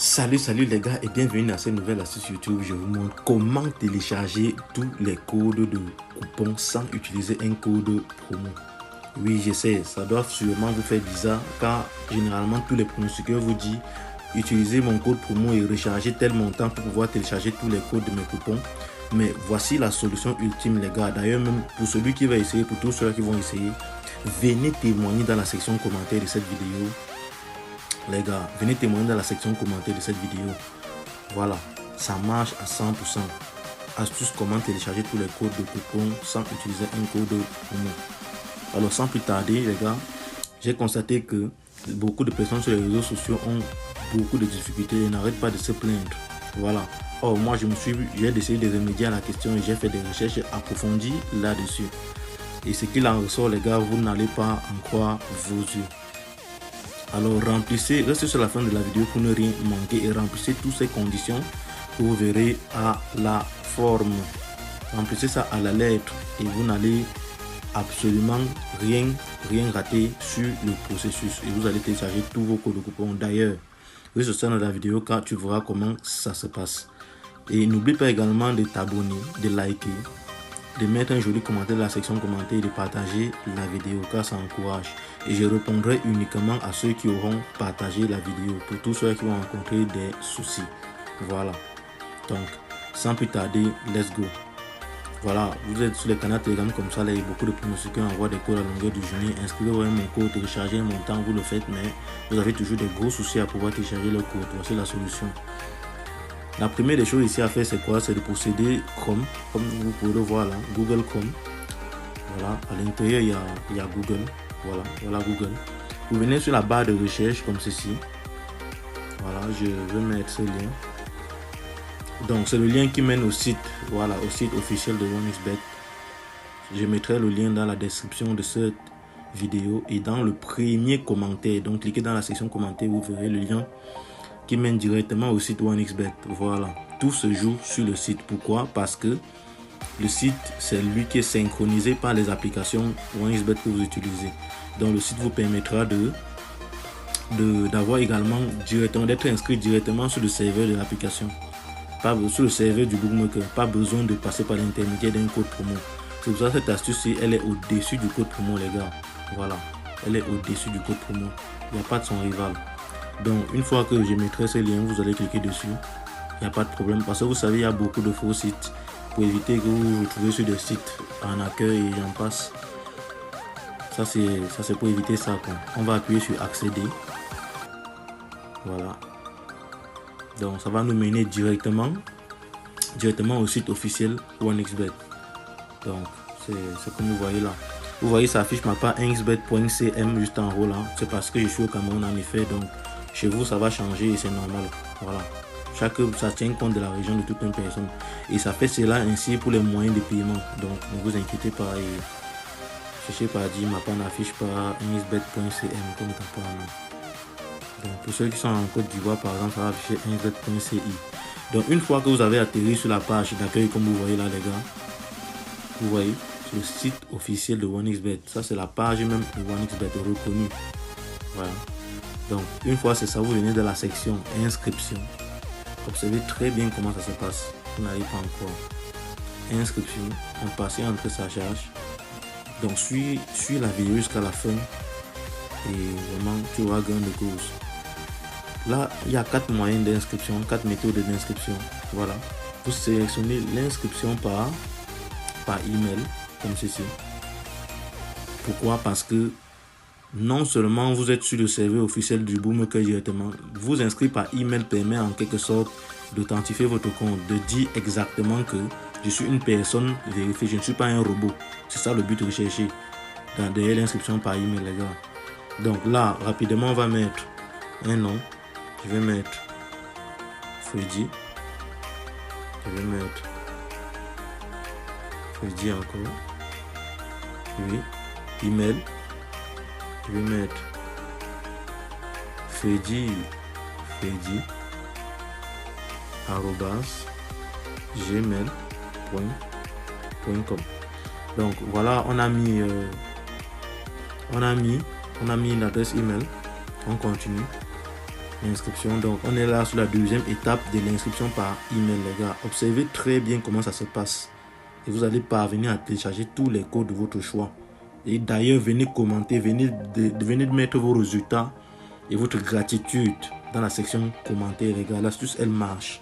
Salut les gars et bienvenue dans cette nouvelle astuce YouTube. Je vous montre comment télécharger tous les codes de coupons sans utiliser un code promo. Oui, je sais, ça doit sûrement vous faire bizarre car généralement tous les pronostiqueurs vous disent utilisez mon code promo et rechargez tel montant pour pouvoir télécharger tous les codes de mes coupons. Mais voici la solution ultime les gars. D'ailleurs même pour celui qui va essayer, pour tous ceux qui vont essayer, venez témoigner dans la section commentaire de cette vidéo. Les gars, venez témoigner dans la section commentaire de cette vidéo. Voilà, ça marche à 100%. Astuce comment télécharger tous les codes de coupons sans utiliser un code promo. Alors sans plus tarder les gars, j'ai constaté que beaucoup de personnes sur les réseaux sociaux ont beaucoup de difficultés et n'arrêtent pas de se plaindre. Voilà. Or moi j'ai décidé de remédier à la question et j'ai fait des recherches approfondies là-dessus. Et ce qu'il en ressort les gars, vous n'allez pas en croire vos yeux. Alors restez sur la fin de la vidéo pour ne rien manquer et remplissez toutes ces conditions que vous verrez à la forme. Remplissez ça à la lettre et vous n'allez absolument rien rater sur le processus et vous allez télécharger tous vos codes de coupons. D'ailleurs, reste sur la vidéo car tu verras comment ça se passe. Et n'oublie pas également de t'abonner, de liker, de mettre un joli commentaire dans la section commentaire et de partager la vidéo car ça encourage. Et je répondrai uniquement à ceux qui auront partagé la vidéo, pour tous ceux qui vont rencontrer des soucis. Voilà. Donc, sans plus tarder, let's go. Voilà, vous êtes sur le canal Telegram comme ça, là, il y a beaucoup de pronostiqueurs envoient des codes à longueur de journée. Inscrivez-vous à mon code, téléchargez un montant, vous le faites, mais vous avez toujours des gros soucis à pouvoir télécharger le code. Voici la solution. La première des choses ici à faire, c'est quoi? C'est de procéder Chrome, comme vous pouvez le voir là, Google Chrome. Voilà, à l'intérieur, il y a Google. Voilà Google. Vous venez sur la barre de recherche comme ceci. Voilà, je vais mettre ce lien. Donc, c'est le lien qui mène au site, voilà, au site officiel de OneXBet. Je mettrai le lien dans la description de cette vidéo et dans le premier commentaire. Donc, cliquez dans la section commentaire, vous verrez le lien qui mène directement au site OneXBet. Voilà, tout se joue sur le site. Pourquoi? Parce que le site, c'est lui qui est synchronisé par les applications OneXBet que vous utilisez. Donc, le site vous permettra d'avoir également d'être inscrit directement sur le serveur de l'application. Pas sur le serveur du bookmaker. Pas besoin de passer par l'intermédiaire d'un code promo. C'est pour ça que cette astuce-ci, elle est au-dessus du code promo, les gars. Voilà, elle est au-dessus du code promo. Il n'y a pas de son rival. Donc, une fois que je mettrai ce lien, vous allez cliquer dessus. Il n'y a pas de problème. Parce que vous savez, il y a beaucoup de faux sites. Pour éviter que vous vous retrouvez sur des sites en accueil et j'en passe. Ça c'est pour éviter ça quoi. On va appuyer sur accéder. Voilà. Donc ça va nous mener directement au site officiel OneXBet. Donc c'est comme vous voyez là. Vous voyez ça affiche ma page onexbet.cm juste en haut là. C'est parce que je suis au Cameroun en effet. Donc chez vous ça va changer et c'est normal. Voilà. Ça tient compte de la région de toute une personne. Et ça fait cela ainsi pour les moyens de paiement. Donc ne vous inquiétez pas. Je sais pas dire, ma page n'affiche pas onexbet.cm comme ta page. Donc pour ceux qui sont en Côte d'Ivoire par exemple, ça va afficher onexbet.ci. Donc une fois que vous avez atterri sur la page d'accueil comme vous voyez là les gars, vous voyez sur le site officiel de OneXBet. Ça c'est la page même de OneXBet reconnue. Voilà. Donc une fois c'est ça, vous venez de la section inscription. Observez très bien comment ça se passe. Vous n'avez pas encore. Inscription, on passe entre sa charge. Donc suis la vidéo jusqu'à la fin et vraiment tu auras gain de cause. Là, il y a 4 moyens d'inscription, 4 méthodes d'inscription. Voilà. Vous sélectionnez l'inscription par email comme ceci. Pourquoi? Parce que non seulement vous êtes sur le serveur officiel du bookmaker directement, vous inscrire par email permet en quelque sorte d'authentifier votre compte, de dire exactement que je suis une personne vérifiée, je ne suis pas un robot. C'est ça le but recherché derrière l'inscription par email les gars. Donc là, rapidement on va mettre un nom. Je vais mettre Freddy. Je vais mettre Freddy encore. Oui. Email. Je vais mettre Freddy @gmail.com. Donc voilà, on a mis l'adresse email. On continue. l'inscription. Donc, on est là sur la deuxième étape de l'inscription par email, les gars. Observez très bien comment ça se passe. Et vous allez parvenir à télécharger tous les codes de votre choix. Et d'ailleurs, venez commenter, venez de mettre vos résultats et votre gratitude dans la section commentaires, les gars. L'astuce, elle marche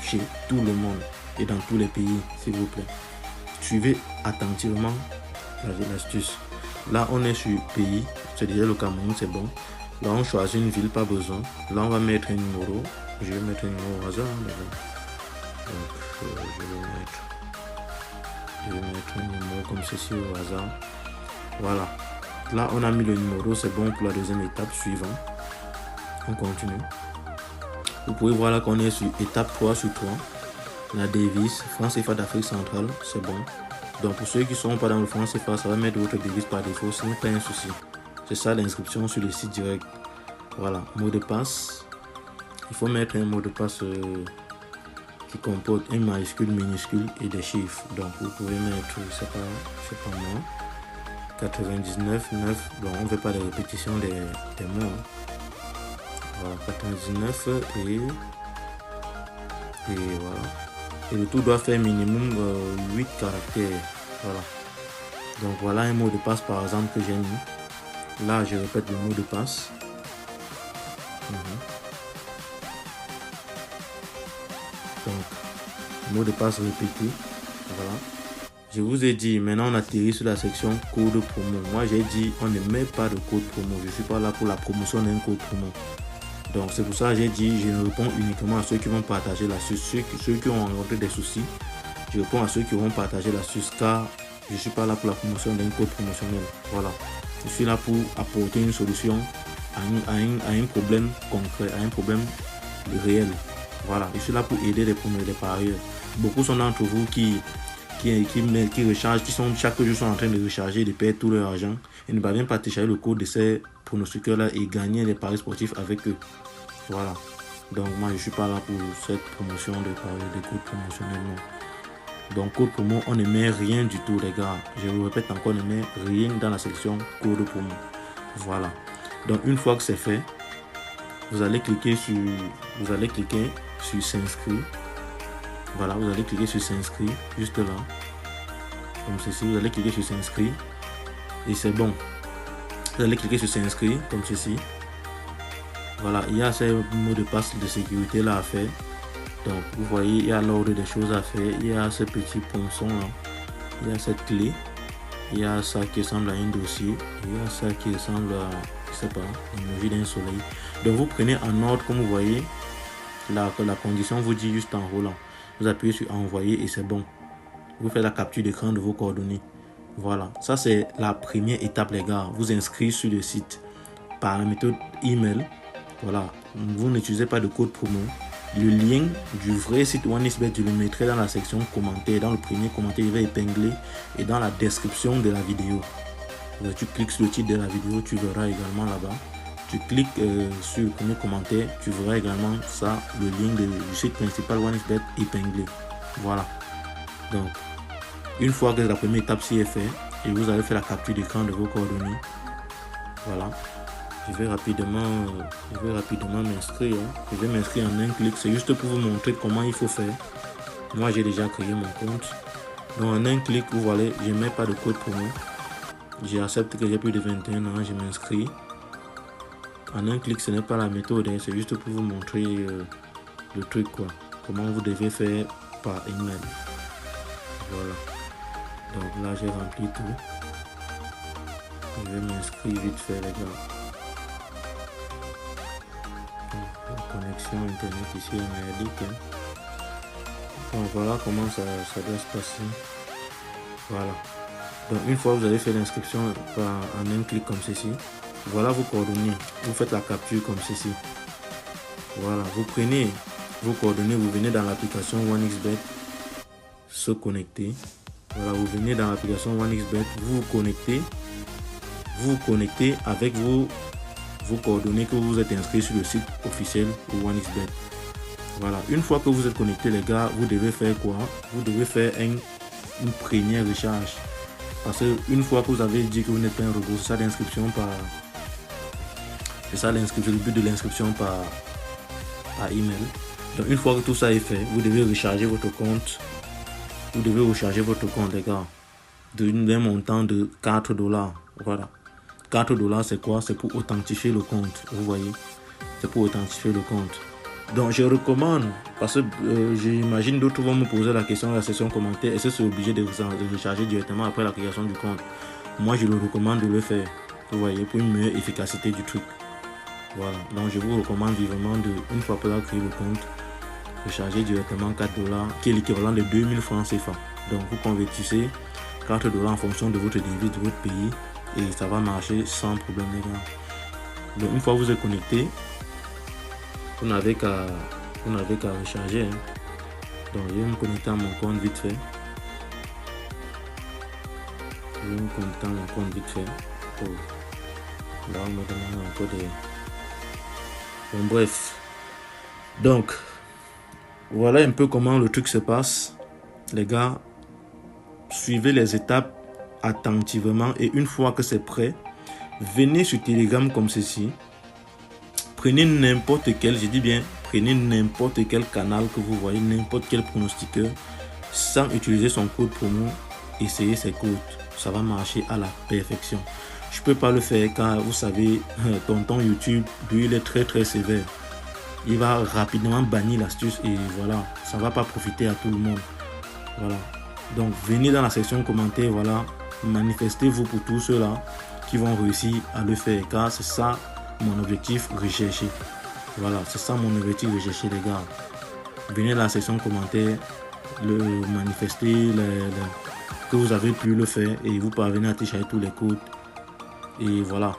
chez tout le monde et dans tous les pays, s'il vous plaît. Suivez attentivement l'astuce. Là, on est sur pays. C'est déjà le Cameroun, c'est bon. Là, on choisit une ville, pas besoin. Là, on va mettre un numéro. Je vais mettre un numéro au hasard. Donc, je vais mettre un numéro comme ceci au hasard. Voilà. Là, on a mis le numéro. C'est bon pour la deuxième étape suivante. On continue. Vous pouvez voir là qu'on est sur étape 3 sur 3. La devise, France CFA d'Afrique centrale. C'est bon. Donc, pour ceux qui ne sont pas dans le France CFA, ça va mettre votre devise par défaut. Ce n'est pas un souci. C'est ça l'inscription sur le site direct. Voilà, mot de passe. Il faut mettre un mot de passe qui comporte un majuscule, minuscule et des chiffres. Donc vous pouvez mettre, je sais pas moi, 99, 9. Bon, on ne veut pas de répétition des mots. Hein. Voilà, 99 et voilà. Et le tout doit faire minimum 8 caractères. Voilà. Donc voilà un mot de passe par exemple que j'ai mis. Là, je répète le mot de passe. Donc, mot de passe répété. Voilà. Je vous ai dit, maintenant on atterrit sur la section code promo. Moi, j'ai dit, on ne met pas de code promo. Je ne suis pas là pour la promotion d'un code promo. Donc, c'est pour ça que j'ai dit, je réponds uniquement à ceux qui vont partager l'astuce. Ceux qui ont rencontré des soucis, je réponds à ceux qui vont partager l'astuce car je ne suis pas là pour la promotion d'un code promotionnel. Voilà. Je suis là pour apporter une solution à un problème concret, à un problème réel. Voilà, je suis là pour aider les parieurs. Beaucoup sont d'entre vous qui rechargent, qui sont chaque jour en train de recharger, de perdre tout leur argent et ne parviennent pas à télécharger le code de ces pronostiqueurs-là et gagner les paris sportifs avec eux. Voilà. Donc moi, je ne suis pas là pour cette promotion de paris, de codes promotionnels. Non. Donc code promo, on ne met rien du tout, les gars. Je vous répète encore, on ne met rien dans la section code promo. Voilà. Donc une fois que c'est fait, vous allez cliquer sur s'inscrire. Voilà, vous allez cliquer sur s'inscrire juste là. Comme ceci, vous allez cliquer sur s'inscrire. Et c'est bon. Vous allez cliquer sur s'inscrire comme ceci. Voilà, il y a ces mots de passe de sécurité là à faire. Donc vous voyez, il y a l'ordre des choses à faire, il y a ce petit ponçon là, il y a cette clé, il y a ça qui ressemble à un dossier, il y a ça qui ressemble à, je sais pas, l'emoji d'un soleil. Donc vous prenez en ordre comme vous voyez, la condition vous dit juste en haut là, vous appuyez sur envoyer et c'est bon. Vous faites la capture d'écran de vos coordonnées. Voilà, ça c'est la première étape les gars, vous inscrivez sur le site par la méthode email. Voilà, vous n'utilisez pas de code promo. Le lien du vrai site OneXBet, je le mettrai dans la section commentaires. Dans le premier commentaire, il va épingler et dans la description de la vidéo. Tu cliques sur le titre de la vidéo, tu verras également là-bas. Tu cliques sur le premier commentaire, tu verras également ça, le lien du site principal OneXBet épinglé. Voilà. Donc, une fois que la première étape s'y est faite et vous avez fait la capture d'écran de vos coordonnées, voilà. Je vais rapidement m'inscrire. Je vais m'inscrire en un clic. C'est juste pour vous montrer comment il faut faire. Moi, j'ai déjà créé mon compte. Donc, en un clic, vous voyez, je ne mets pas de code promo. J'accepte que j'ai plus de 21 ans. Je m'inscris. En un clic, ce n'est pas la méthode. C'est juste pour vous montrer le truc, quoi. Comment vous devez faire par email. Voilà. Donc là, j'ai rempli tout. Je vais m'inscrire vite fait, les gars. La connexion internet ici est merdique. Donc voilà comment ça doit se passer. Voilà. Donc une fois que vous avez fait l'inscription en un clic comme ceci, voilà vos coordonnées. Vous faites la capture comme ceci. Voilà. Vous prenez vos coordonnées, vous venez dans l'application OneXBet, se connecter. Voilà, vous venez dans l'application OneXBet, vous vous connectez avec vos coordonnées que vous êtes inscrit sur le site officiel de OneXBet. Voilà, une fois que vous êtes connecté les gars, vous devez faire quoi? Vous devez faire une première recharge. Parce que une fois que vous avez dit que vous n'êtes pas un robot, c'est ça l'inscription par... C'est ça l'inscription, le but de l'inscription par email. Donc une fois que tout ça est fait, vous devez recharger votre compte. Vous devez recharger votre compte, les gars, d'un montant de 4 $. Voilà. 4 $, c'est quoi? C'est pour authentifier le compte. Vous voyez? C'est pour authentifier le compte. Donc je recommande, parce que j'imagine d'autres vont me poser la question dans la section commentaire, est-ce que c'est obligé de recharger directement après la création du compte? Moi je le recommande de le faire, vous voyez, pour une meilleure efficacité du truc. Voilà, donc je vous recommande vivement de, une fois que vous avez créé le compte, recharger directement 4 $, qui est l'équivalent de 2000 francs CFA. Donc vous convertissez 4 $ en fonction de votre devise, de votre pays, et ça va marcher sans problème, les gars. Donc une fois que vous êtes connecté, vous n'avez qu'à recharger. Hein. Donc je vais me connecter à mon compte vite fait. Oh. Là on me demande encore des... Bon bref. Donc voilà un peu comment le truc se passe. Les gars, suivez les étapes attentivement et une fois que c'est prêt, venez sur Telegram comme ceci. Prenez n'importe quel, je dis bien, prenez n'importe quel canal que vous voyez, n'importe quel pronostiqueur, sans utiliser son code promo, essayez ses codes. Ça va marcher à la perfection. Je peux pas le faire car vous savez, tonton YouTube, lui, il est très sévère. Il va rapidement bannir l'astuce et voilà, ça va pas profiter à tout le monde. Voilà. Donc venez dans la section commentaires, voilà, manifestez-vous pour tous ceux-là qui vont réussir à le faire car c'est ça mon objectif recherché. Voilà, c'est ça mon objectif recherché, les gars. Venez dans la section commentaires, le manifester, que vous avez pu le faire et vous parvenez à télécharger tous les codes. Et voilà.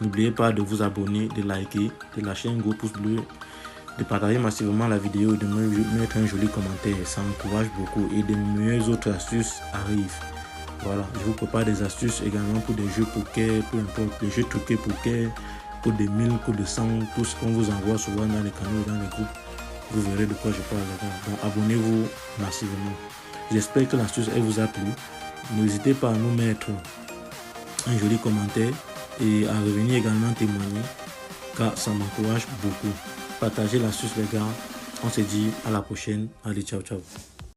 N'oubliez pas de vous abonner, de liker, de lâcher un gros pouce bleu, de partager massivement la vidéo et de me mettre un joli commentaire. Ça m'encourage beaucoup et de meilleures autres astuces arrivent. Voilà, je vous prépare des astuces également pour des jeux poker, peu importe, des jeux truqués poker, code de 1000, code de 100, tout ce qu'on vous envoie souvent dans les canaux et dans les groupes. Vous verrez de quoi je parle. Donc abonnez-vous massivement. J'espère que l'astuce elle vous a plu. N'hésitez pas à nous mettre un joli commentaire et à revenir également témoigner car ça m'encourage beaucoup. Partagez l'astuce, les gars. On se dit à la prochaine. Allez, ciao.